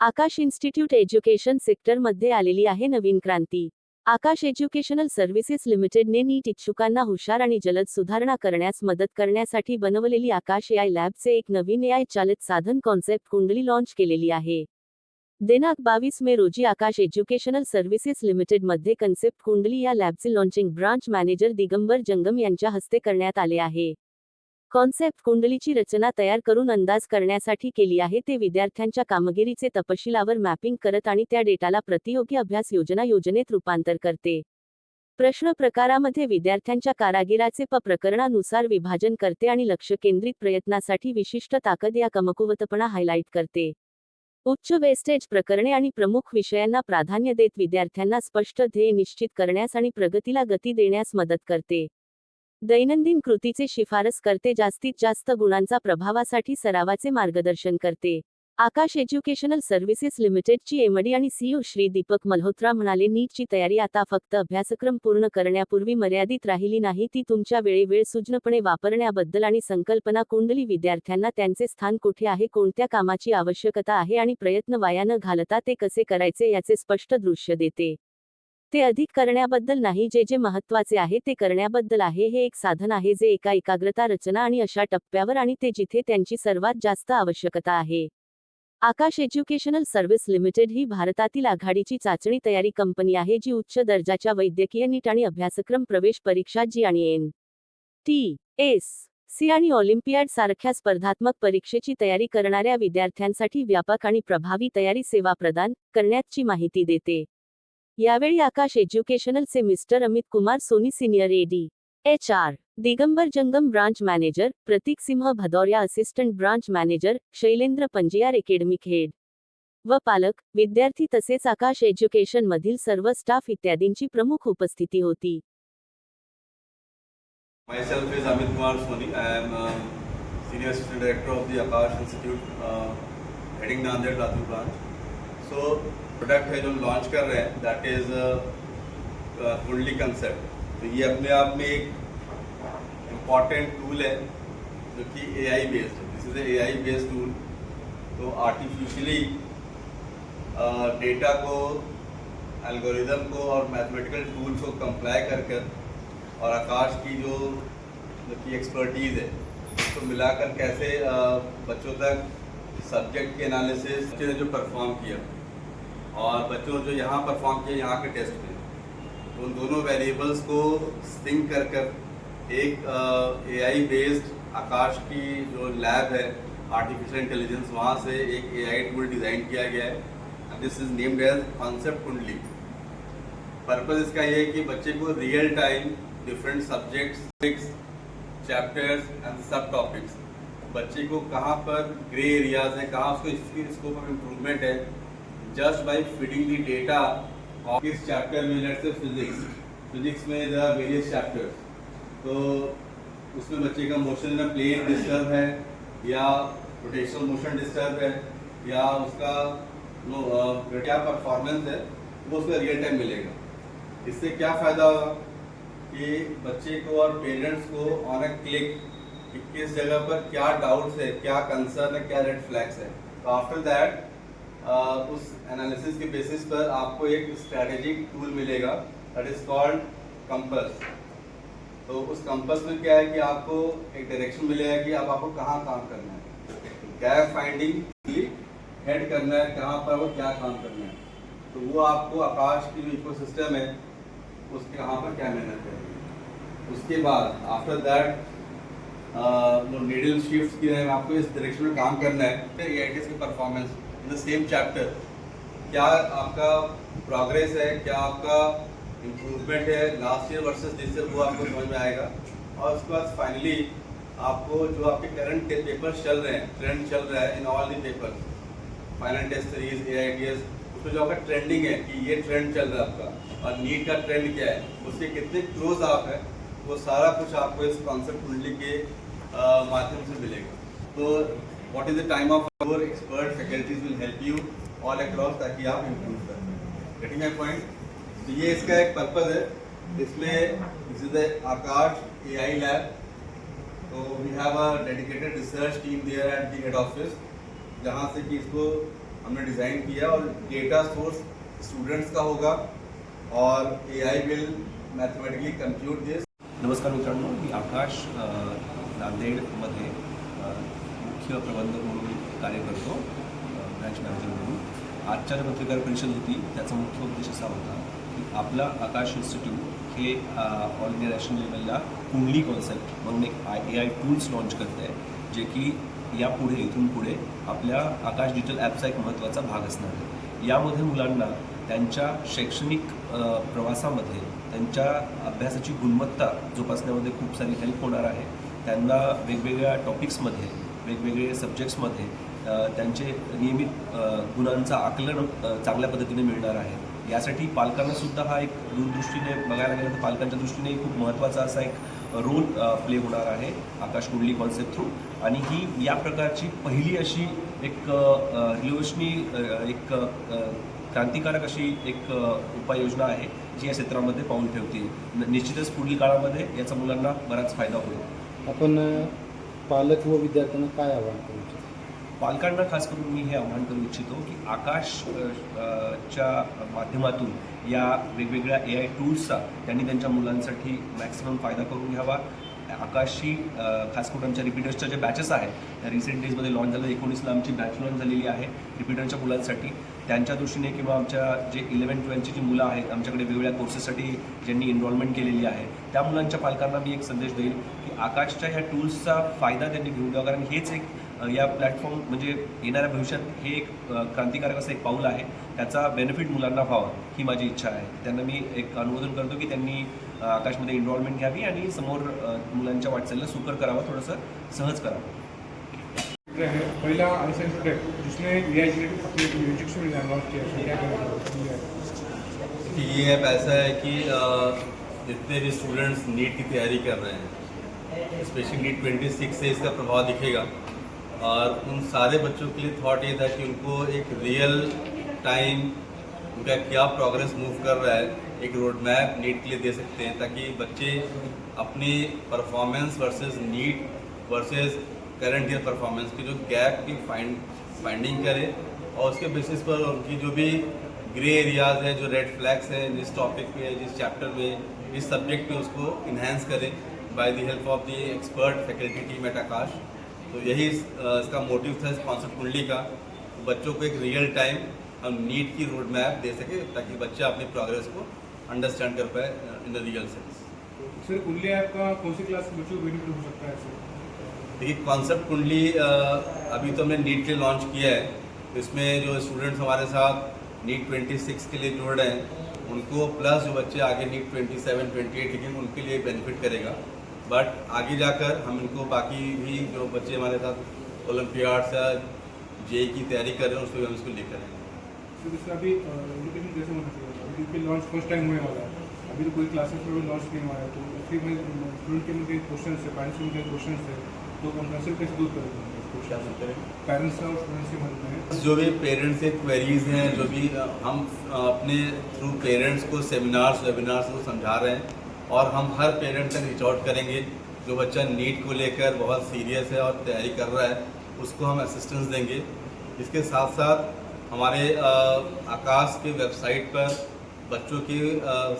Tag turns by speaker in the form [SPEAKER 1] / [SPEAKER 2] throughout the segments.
[SPEAKER 1] आकाश institute education सेक्टरमध्ये आलेली आहे नवीन क्रांती. आकाश एज्युकेशनल सर्व्हिसेस लिमिटेडने नीट इच्छुकांना हुशार आणि जलद सुधारणा करण्यास मदत करण्यासाठी बनवलेली आकाश एआय लॅबचे एक नवीन एआय चालित साधन कॉन्सेप्ट कुंडली लॉन्च केलेली आहे. दिनांक 22 मे रोजी आकाश एज्युकेशनल सर्व्हिसेस लिमिटेडमध्ये कन्सेप्ट कुंडली या लॅबचे लॉन्चिंग ब्रांच मॅनेजर दिगंबर जंगम यांच्या हस्ते करण्यात आले आहे. कॉन्सेप्ट कुंडलीची रचना तयार करून अंदाज करण्यासाठी केली आहे. ते विद्यार्थ्यांच्या कामगिरीचे तपशीलावर मॅपिंग करत आणि त्या डेटाला प्रतियोगी अभ्यास योजनेत रूपांतर करते. प्रश्न प्रकारामध्ये विद्यार्थ्यांच्या कारागिराचे प्रकरणानुसार विभाजन करते आणि लक्ष केंद्रित प्रयत्नासाठी विशिष्ट ताकद या कमकुवतपणा हायलाइट करते. उच्च वेस्टेज प्रकरणे आणि प्रमुख विषयांना प्राधान्य देत विद्यार्थ्यांना स्पष्ट ध्येय निश्चित करण्यास आणि प्रगतीला गती देण्यास मदत करते. दैनंदिन कृतीचे शिफारस करते. जास्तीत जास्त गुणांचा प्रभावासाठी सरावाचे मार्गदर्शन करते. आकाश एज्युकेशनल सर्व्हिसेस लिमिटेडची एमडी आणि सीईओ श्री दीपक मल्होत्रा म्हणाले, नीटची तयारी आता फक्त अभ्यासक्रम पूर्ण करण्यापूर्वी मर्यादित राहिली नाही, ती तुमच्या वेळ सुज्ञपणे वापरण्याबद्दल आणि संकल्पना कुंडली विद्यार्थ्यांना त्यांचे स्थान कुठे आहे, कोणत्या कामाची आवश्यकता आहे आणि प्रयत्न वाया न घालता ते कसे करायचे याचे स्पष्ट दृश्य देते. ते अधिक करण्याबद्दल नाही, जे महत्त्वाचे आहे ते करण्याबद्दल आहे. हे एक साधन आहे जे एकाग्रता रचना आणि अशा टप्प्यावर आणि ते जिथे त्यांची सर्वात जास्त आवश्यकता आहे. आकाश एज्युकेशनल सर्व्हिस लिमिटेड ही भारतातील आघाडीची चाचणी तयारी कंपनी आहे, जी उच्च दर्जाच्या वैद्यकीय नीट आणि अभ्यासक्रम प्रवेश परीक्षा जी आणि NTSC आणि ऑलिम्पियाड सारख्या स्पर्धात्मक परीक्षेची तयारी करणाऱ्या विद्यार्थ्यांसाठी व्यापक आणि प्रभावी तयारी सेवा प्रदान करण्याची माहिती देते. यावेळी आकाश एज्युकेशनलचे mister Amit Kumar Soni senior AD/HR, Digambar Jangam branch manager, Prateek Singh Bhadauria assistant branch manager, Shailendra Panjiyar academic head व पालक, विद्यार्थी तसेच आकाश एज्युकेशन मधील सर्व स्टाफ इत्यादींची प्रमुख उपस्थिती होती.
[SPEAKER 2] Myself is Amit Kumar Soni. I am Senior Assistant Director of the Akash Institute, heading Nanded Latur branch. So product है जो लॉन्च कर रहे हैं, दैट इज कुंडली कंसेप्ट. तो ये अपने आप में एक इम्पॉर्टेंट टूल है जो कि AI बेस्ड है. This is a AI based tool. तो आर्टिफिशियली डेटा को, एल्गोरिदम को और मैथमेटिकल टूल्स को कंप्लाई कर और आकाश की जो कि एक्सपर्टीज़ है उसको मिलाकर कैसे बच्चों तक सब्जेक्ट के एनालिसिस ने जो परफॉर्म किया और बच्चों जो यहाँ परफॉर्म किया यहाँ के टेस्ट में, तो उन दोनों वेरिएबल्स को सिंक कर एक AI बेस्ड आकाश की जो लैब है आर्टिफिशियल इंटेलिजेंस, वहाँ से एक AI टूल डिज़ाइन किया गया है. This is named as concept Kundali. Purpose इसका ये है कि बच्चे को real time different subjects, chapters and सब टॉपिक्स, बच्चे को कहाँ पर ग्रे एरियाज है, कहाँ उसको स्कोप ऑफ इम्प्रूवमेंट है, just by feeding the data of this chapter में, let's say physics में there are various chapters. तो उसमें बच्चे का मोशन में प्लेन डिस्टर्ब है या रोटेशनल मोशन डिस्टर्ब है या उसका क्या परफॉर्मेंस है वो उसका रियल टाइम मिलेगा. इससे क्या फ़ायदा होगा कि बच्चे को और पेरेंट्स को ऑन अ क्लिक किस जगह पर क्या डाउट्स है, क्या कंसर्न है, क्या रेड फ्लैग्स है. तो आफ्टर दैट उस एनालिसिस के बेसिस पर आपको एक स्ट्रैटेजिक टूल मिलेगा दैट इज कॉल्ड कंपस. तो उस कंपस में क्या है कि आपको एक डायरेक्शन मिलेगा कि अब आपको कहाँ काम करना है, गैप फाइंडिंग हेड करना है, कहाँ पर वो क्या काम करना है. तो वो आपको आकाश की जो इकोसिस्टम है उसके कहाँ पर क्या मेहनत करेगी. उसके बाद आफ्टर दैट जो नीडल शिफ्ट की है, आपको इस डायरेक्शन में काम करना है. फिर EITS की performance in the same chapter, क्या आपका प्रोग्रेस है, क्या आपका इम्प्रूवमेंट है last year versus this year, वो आपको समझ में आएगा. और उसके बाद फाइनली आपको जो आपके करंट पेपर्स चल रहे हैं, ट्रेंड चल रहा है in all the papers, final test series, AITS, उसमें जो आपका ट्रेंडिंग है कि ये ट्रेंड चल रहा है आपका और नीट का ट्रेंड क्या है, उसके कितने क्लोज आप है, वो सारा कुछ आपको इस कॉन्सेप्ट कुंडली के माध्यम से मिलेगा. तो what is the time of our expert faculties will help you all across ताकि आप improve करें. Getting my point? तो ये इसका एक पर्पज़ है. इसमें this is the Akash AI lab. तो we have a dedicated research team there at the head office, जहाँ से कि इसको हमने डिज़ाइन किया और डेटा सोर्स स्टूडेंट्स का होगा और AI will mathematically compute this.
[SPEAKER 3] नमस्कार मित्रांनो, मी आकाश नांदेडमध्ये मुख्य प्रबंधक म्हणून कार्य करतो, ब्रँच मॅनेजर म्हणून. आजच्या जी पत्रकार परिषद होती त्याचा मुख्य उद्देश असा होता की आपला आकाश इन्स्टिट्यूट हे ऑल इंडिया नॅशनल लेवलला कुंडली कॉन्सेप्ट म्हणून एक AI टूल्स लॉन्च करत आहे, जे की यापुढे इथून पुढे आपल्या आकाश डिजिटल ॲपचा एक महत्त्वाचा भाग असणार आहे. यामध्ये मुलांना त्यांच्या शैक्षणिक प्रवासामध्ये त्यांच्या अभ्यासाची गुणवत्ता जोपासण्यामध्ये खूप सारी हेल्प होणार आहे. त्यांना वेगवेगळ्या टॉपिक्समध्ये वेगवेगळे सब्जेक्ट्समध्ये त्यांचे नियमित गुणांचं आकलन चांगल्या पद्धतीने मिळणार आहे. यासाठी पालकांनासुद्धा हा एक दूरदृष्टीने बघायला गेलं तर पालकांच्या दृष्टीने खूप महत्त्वाचा असा एक रोल प्ले होणार आहे आकाश कुंडली कॉन्सेप्ट थ्रू. आणि ही या प्रकारची पहिली अशी एक रिव्होल्युशनी एक क्रांतिकारक अशी एक उपाययोजना आहे जी या क्षेत्रामध्ये पाऊल ठेवते. निश्चितच पुढील काळामध्ये याचा मुलांना बराच फायदा होईल.
[SPEAKER 4] आपण पालक व विद्यार्थ्यांना काय आवाहन करू इच्छितो?
[SPEAKER 3] पालकांना खास करून मी हे आवाहन करू इच्छितो की आकाश च्या माध्यमातून या वेगवेगळ्या AI टूल्सचा त्यांनी त्यांच्या मुलांसाठी मॅक्सिमम फायदा करून घ्यावा. आकाशची खास करून आमच्या रिपीटर्सच्या ज्या बॅचेस आहेत त्या रिसेंट डेजमध्ये लॉन्च झालं. 19ला आमची बॅच लॉन्च झालेली आहे रिपीटरच्या मुलांसाठी. त्यांच्या दृष्टीने किंवा आमच्या जे 11-12ची जी मुलं आहेत आमच्याकडे वेगवेगळ्या कोर्सेससाठी ज्यांनी एनरोलमेंट केलेली आहे त्या मुलांच्या पालकांना मी एक संदेश देईल की आकाशच्या ह्या टूल्सचा फायदा त्यांनी घेऊन द्यावा. कारण हेच एक या प्लॅटफॉर्म म्हणजे येणाऱ्या भविष्यात हे एक क्रांतिकारक असं एक पाऊल आहे. त्याचा बेनिफिट मुलांना व्हावा ही माझी इच्छा आहे. त्यांना मी एक अनुमोदन करतो की त्यांनी आकाशमध्ये एनरोलमेंट घ्यावी आणि समोर मुलांच्या वाटचालीला सुकर करावं, थोडंसं सहज करावं.
[SPEAKER 5] पहला ऐसा इंस्टीट्यूट जिसने AI अपने म्यूजिक से भी लॉन्च किया है, क्या करेंगे?
[SPEAKER 2] ये ऐप ऐसा है कि जितने भी स्टूडेंट्स नीट की तैयारी कर रहे हैं, स्पेशली नीट 26 से इसका प्रभाव दिखेगा. और उन सारे बच्चों के लिए थॉट ये था कि उनको एक रियल टाइम उनका क्या प्रोग्रेस मूव कर रहा है एक रोड मैप नीट के लिए दे सकते हैं, ताकि बच्चे अपनी performance versus NEET versus current year performance की जो गैप की फाइंडिंग करें और उसके बेसिस पर उनकी जो भी ग्रे एरियाज हैं, जो रेड फ्लैग्स हैं जिस टॉपिक पे, जिस चैप्टर में, जिस सब्जेक्ट पे, उसको इन्हेंस करें by the help of the expert faculty team at Aakash. तो यही इसका मोटिव था इस कॉन्सेप्ट कुंडली का. तो बच्चों को एक रियल टाइम हम नीट की रोड मैप दे सके ताकि बच्चा अपनी प्रोग्रेस को अंडरस्टैंड कर पाए in the real sense.
[SPEAKER 5] Sir, कुंडली ऐप का कौन सी क्लास के बच्चों को बेनिफिट हो सकता है सर?
[SPEAKER 2] देखिए, कॉन्सेप्ट कुंडली अभी तो हमने नीट के लिए लॉन्च किया है. इसमें जो स्टूडेंट्स हमारे साथ नीट 26 के लिए जुड़ रहे हैं उनको, प्लस जो बच्चे आगे नीट 27, 28 लिखेंगे उनके लिए बेनिफिट करेगा. बट आगे जाकर हम इनको बाकी भी जो बच्चे हमारे साथ ओलंपियाड्स या JEE की तैयारी कर रहे हैं उसमें हम इसको लेकर आएंगे.
[SPEAKER 5] सर, इसका अभी एजुकेशन कैसे होना चाहिए? अभी इसके लॉन्च फर्स्ट टाइम होने वाला है, अभी तो कोई क्लासेस में लॉन्च नहीं हुआ है, तो उसके में स्टूडेंट के मुझे क्वेश्चन है, पेरेंट्स के क्वेश्चन है, तो कंसल्ट कैसे दूर करेंगे पेरेंट्स और स्टूडेंट्स के मदद में? जो भी पेरेंट्स के क्वेरीज हैं, जो भी हम अपने थ्रू पेरेंट्स को सेमिनार्स वेबिनार्स को समझा रहे हैं और हम हर पेरेंट तक रीच आउट करेंगे. जो बच्चा नीट को लेकर बहुत सीरियस है और तैयारी कर रहा है उसको हम असिस्टेंस देंगे. इसके साथ साथ हमारे आकाश के वेबसाइट पर बच्चों के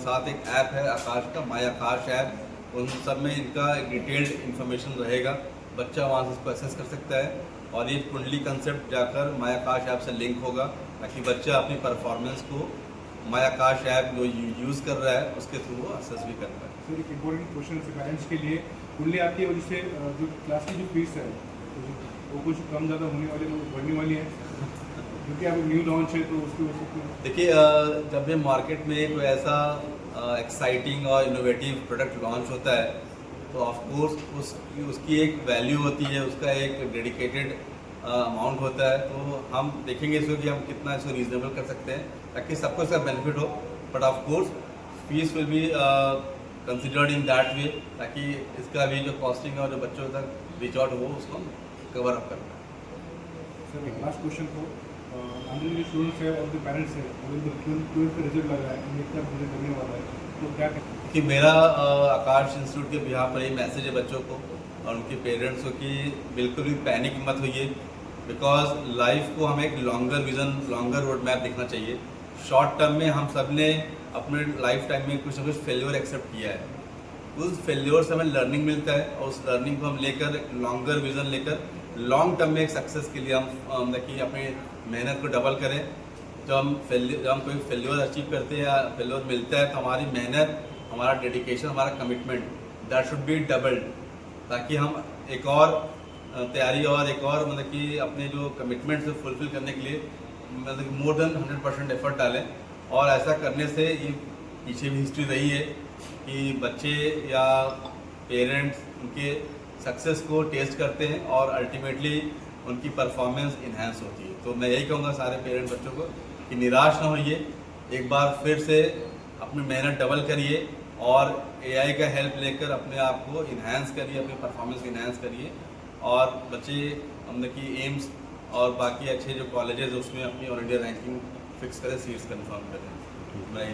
[SPEAKER 5] साथ एक ऐप है आकाश का, माय आकाश ऐप. उन सब में इनका एक डिटेल्ड इन्फॉर्मेशन रहेगा. बच्चा वहाँ से इसको एक्सेस कर सकता है और ये कुंडली कंसेप्ट जाकर माय आकाश ऐप से लिंक होगा ताकि बच्चा अपनी परफॉर्मेंस को माय आकाश ऐप जो यूज़ कर रहा है उसके थ्रू वो असेस भी कर पाए. सर, एक इम्पोर्टेंट क्वेश्चन है पेरेंट्स के लिए. कुंडली आपकी वजह से जो क्लास की जो फीस है वो कुछ कम ज़्यादा होने वाली बढ़ने वाली है, क्योंकि अभी न्यू लॉन्च है तो उसकी वजह से.
[SPEAKER 2] देखिए, जब भी मार्केट में कोई ऐसा एक्साइटिंग और इनोवेटिव प्रोडक्ट लॉन्च होता है तो ऑफकोर्स उसकी एक वैल्यू होती है, उसका एक डेडिकेटेड अमाउंट होता है. तो हम देखेंगे इसको कि हम कितना इसको रीजनेबल कर सकते हैं ताकि सबको इसका बेनिफिट हो. But of course fees will be considered in that way ताकि इसका भी जो कॉस्टिंग है और जो बच्चों तक रीच आउट हो उसको कवर अप करना है.
[SPEAKER 5] सर, लास्ट क्वेश्चन को अंदर जो स्टूडेंट्स है और जो पेरेंट्स है, अभी 12th का रिजल्ट लग रहा है, नीट का रिजल्ट लगने वाला है, तो क्या
[SPEAKER 2] कि मेरा आकाश इंस्टीट्यूट के बिहार पर ये मैसेज है बच्चों को और उनके पेरेंट्स को कि बिल्कुल भी पैनिक मत होइए. बिकॉज लाइफ को हमें एक longer vision, longer road map देखना चाहिए। शॉर्ट टर्म में हम सब ने अपने लाइफ टाइम में कुछ ना कुछ फेल्योर एक्सेप्ट किया है, उस फेल्योर से हमें लर्निंग मिलता है और उस लर्निंग को हम लेकर एक लॉन्गर विजन लेकर लॉन्ग टर्म में एक सक्सेस के लिए हम देखिए अपनी मेहनत को डबल करें। जब हम कोई फेल्योर अचीव करते हैं या फेल्योर मिलता है तो हमारी मेहनत, हमारा डेडिकेशन, हमारा commitment that should be doubled, ताकि हम एक और तैयारी और एक और मतलब कि अपने जो कमिटमेंट से फुलफिल करने के लिए मतलब कि मोर देन 100% एफर्ट डालें। और ऐसा करने से ये पीछे भी हिस्ट्री रही है कि बच्चे या पेरेंट्स उनके सक्सेस को टेस्ट करते हैं और अल्टीमेटली उनकी परफॉर्मेंस इन्हेंस होती है। तो मैं यही कहूँगा सारे पेरेंट्स बच्चों को कि निराश ना होइए, एक बार फिर से अपनी मेहनत डबल करिए और AI का हेल्प लेकर अपने आप को इन्हेंस करिए, अपनी परफॉर्मेंस को इन्हेंस करिए और बच्चे मतलब कि एम्स और बाकी अच्छे जो कॉलेजेस उसमें अपनी ऑल इंडिया रैंकिंग फिक्स करें, सीट्स कंफर्म करें। मैं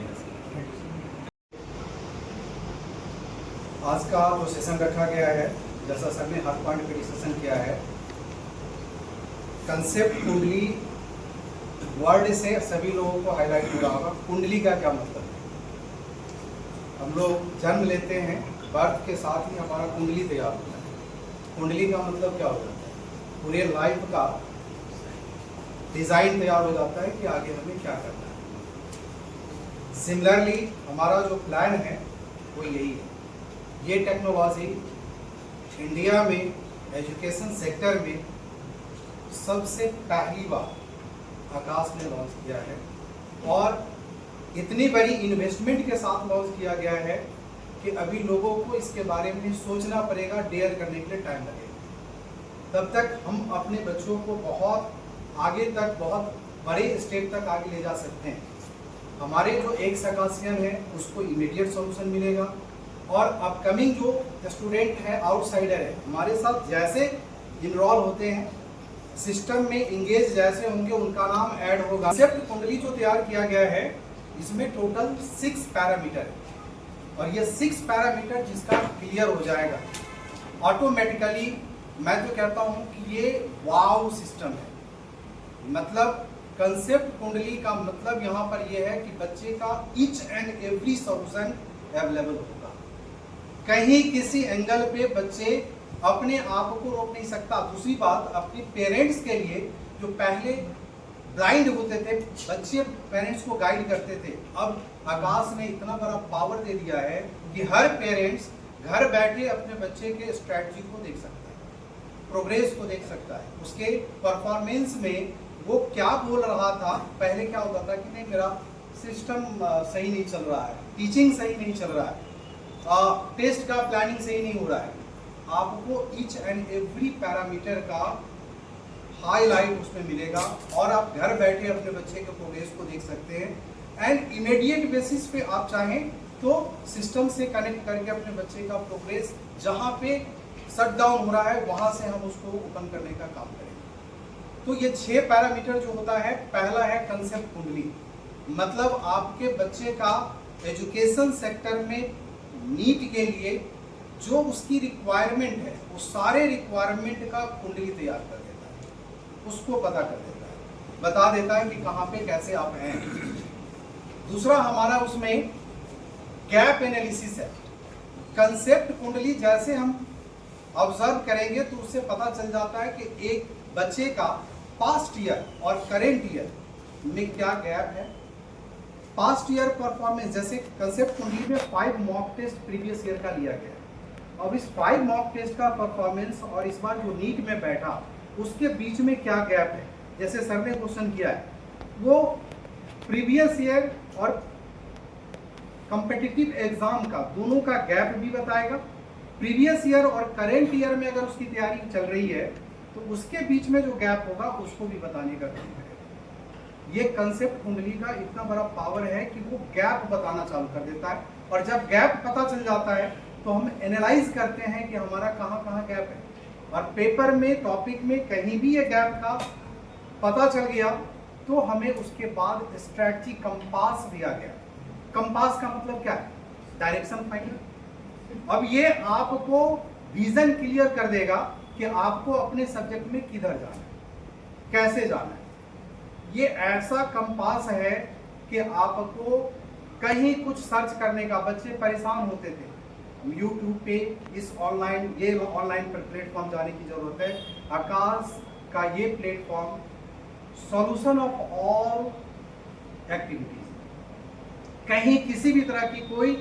[SPEAKER 6] आज का जो सेशन रखा गया है, जैसा सर ने हर पॉइंट पे डिस्कशन किया है, कंसेप्ट कुंडली वर्ड से सभी लोगों को हाईलाइट हो रहा होगा। कुंडली का क्या मतलब है? हम लोग जन्म लेते हैं, बर्थ के साथ ही हमारा कुंडली तैयार होता है। कुंडली का मतलब क्या हो जाता है? पूरे लाइफ का डिजाइन तैयार हो जाता है कि आगे हमें क्या करना है। सिमिलरली हमारा जो प्लान है वो यही है। ये टेक्नोलॉजी इंडिया में एजुकेशन सेक्टर में सबसे पहली बार आकाश ने लॉन्च किया है और इतनी बड़ी इन्वेस्टमेंट के साथ लॉन्च किया गया है कि अभी लोगों को इसके बारे में सोचना पड़ेगा, डेयर करने के लिए टाइम लगेगा। तब तक हम अपने बच्चों को बहुत आगे तक, बहुत बड़े स्टेप तक आगे ले जा सकते हैं। हमारे जो एक सकासियन है उसको इमीडिएट सॉल्यूशन मिलेगा और अपकमिंग जो स्टूडेंट है, आउटसाइडर है, हमारे साथ जैसे इनरोल होते हैं, सिस्टम में इंगेज जैसे होंगे, उनका नाम ऐड होगा। कंसेप्ट कुंडली जो तैयार किया गया है इसमें टोटल 6 पैरामीटर है और ये 6 पैरामीटर जिसका क्लियर हो जाएगा ऑटोमेटिकली, मैं तो कहता हूं कि ये वाव सिस्टम है। मतलब कंसेप्ट कुंडली का मतलब यहाँ पर यह है कि बच्चे का each and every solution available होगा। कहीं किसी एंगल पे बच्चे अपने आप को रोक नहीं सकता। दूसरी बात, अपने पेरेंट्स के लिए जो पहले ब्लाइंड होते थे बच्चे, पेरेंट्स को गाइड करते थे, अब आकाश ने इतना बड़ा पावर दे दिया है कि हर पेरेंट्स घर बैठे अपने बच्चे के स्ट्रैटेजी को देख सकता है, प्रोग्रेस को देख सकता है, उसके परफॉर्मेंस में वो क्या बोल रहा था। पहले क्या होता था कि नहीं मेरा सिस्टम सही नहीं चल रहा है, टीचिंग सही नहीं चल रहा है, टेस्ट का प्लानिंग सही नहीं हो रहा है। आपको ईच एंड एवरी पैरामीटर का हाईलाइट उसमें मिलेगा और आप घर बैठे अपने बच्चे के प्रोग्रेस को देख सकते हैं एंड इमीडिएट बेसिस पे आप चाहें तो सिस्टम से कनेक्ट करके अपने बच्चे का प्रोग्रेस जहाँ पे शट डाउन हो रहा है वहाँ से हम उसको ओपन करने का काम करेंगे। तो ये 6 पैरामीटर जो होता है, पहला है कंसेप्ट कुंडली, मतलब आपके बच्चे का एजुकेशन सेक्टर में नीट के लिए जो उसकी रिक्वायरमेंट है वो सारे रिक्वायरमेंट का कुंडली तैयार कर देता है, उसको पता कर देता है, बता देता है कि कहाँ पे कैसे आप हैं। दूसरा हमारा उसमें गैप एनालिसिस है। कंसेप्ट कुंडली जैसे हम ऑब्जर्व करेंगे तो उससे पता चल जाता है कि एक बच्चे का पास्ट ईयर और करेंट ईयर में क्या गैप है। पास्ट ईयर परफॉर्मेंस, जैसे कंसेप्ट कुंडली में 5 मॉक टेस्ट प्रीवियस ईयर का लिया गया, अब इस 5 मॉक टेस्ट का परफॉर्मेंस और इस बार जो नीट में बैठा उसके बीच में क्या गैप है। जैसे सर ने क्वेश्चन किया है वो प्रीवियस ईयर और कॉम्पिटिटिव एग्जाम का दोनों का गैप भी बताएगा। प्रीवियस ईयर और करेंट ईयर में अगर उसकी तैयारी चल रही है तो उसके बीच में जो गैप होगा उसको भी बताने का काम करेगा। ये कंसेप्ट कुंडली का इतना बड़ा पावर है कि वो गैप बताना चालू कर देता है और जब गैप पता चल जाता है तो हम एनालाइज करते हैं कि हमारा कहाँ कहाँ गैप है और पेपर में टॉपिक में कहीं भी ये गैप का पता चल गया तो हमें उसके बाद स्ट्रैटेजी कंपास दिया गया। कंपास का मतलब क्या है? Direction finder. अब ये आपको विजन क्लियर कर देगा कि आपको अपने सब्जेक्ट में किधर जाना है। कैसे जाना है। ये ऐसा कंपास है कि आपको कहीं कुछ सर्च करने का, बच्चे परेशान होते थे, यूट्यूब पे इस ऑनलाइन पर प्लेटफॉर्म जाने की जरूरत है। आकाश का ये platform solution of all activities, कहीं किसी भी तरह की कोई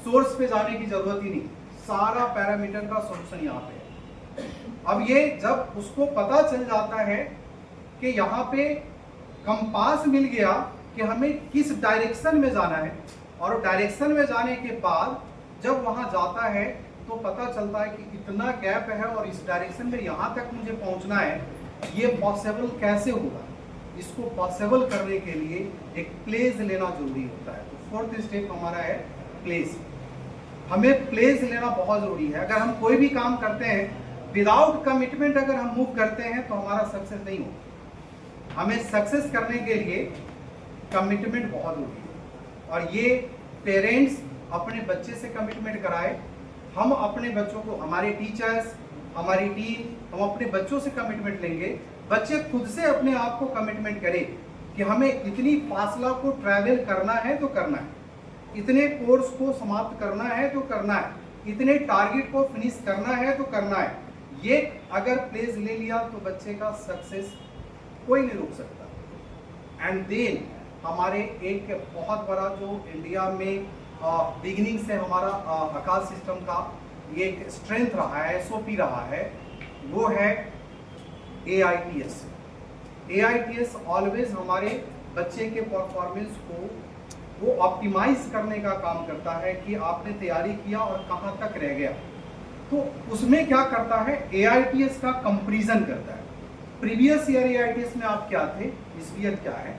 [SPEAKER 6] सोर्स पे जाने की जरूरत ही नहीं, सारा पैरामीटर का सॉल्यूशन यहाँ पे है। अब ये जब उसको पता चल जाता है कि यहाँ पे कंपास मिल गया कि हमें किस डायरेक्शन में जाना है, और डायरेक्शन में जाने के बाद जब वहाँ जाता है तो पता चलता है कि इतना गैप है और इस डायरेक्शन में यहाँ तक मुझे पहुँचना है, ये पॉसिबल कैसे होगा। इसको पॉसिबल करने के लिए एक प्लेस लेना जरूरी होता है। तो फोर्थ स्टेप हमारा है प्लेस। हमें प्लेस लेना बहुत जरूरी है। अगर हम कोई भी काम करते हैं विदाउट कमिटमेंट अगर हम मूव करते हैं तो हमारा सक्सेस नहीं होगा। हमें सक्सेस करने के लिए कमिटमेंट बहुत जरूरी है, और ये पेरेंट्स अपने बच्चे से कमिटमेंट कराए, हम अपने बच्चों को, हमारे टीचर्स, हमारी टीम, हम अपने बच्चों से कमिटमेंट लेंगे। बच्चे खुद से अपने आप को कमिटमेंट करें कि हमें इतनी फासला को ट्रैवल करना है तो करना है, इतने कोर्स को समाप्त करना है तो करना है, इतने टारगेट को फिनिश करना है तो करना है। ये अगर प्लेस ले लिया तो बच्चे का सक्सेस कोई नहीं रोक सकता। एंड देन हमारे एक बहुत बड़ा जो इंडिया में बिगिनिंग से हमारा आकाश सिस्टम का ये एक स्ट्रेंथ रहा है, एसओपी रहा है, वो है AITS। AITS ऑलवेज हमारे बच्चे के परफॉर्मेंस को वो ऑप्टिमाइज करने का काम करता है कि आपने तैयारी किया और कहाँ तक रह गया। तो उसमें क्या करता है, AITS का कंपैरिजन करता है। प्रीवियस ईयर AITS में आप क्या थे, इस ईयर क्या है,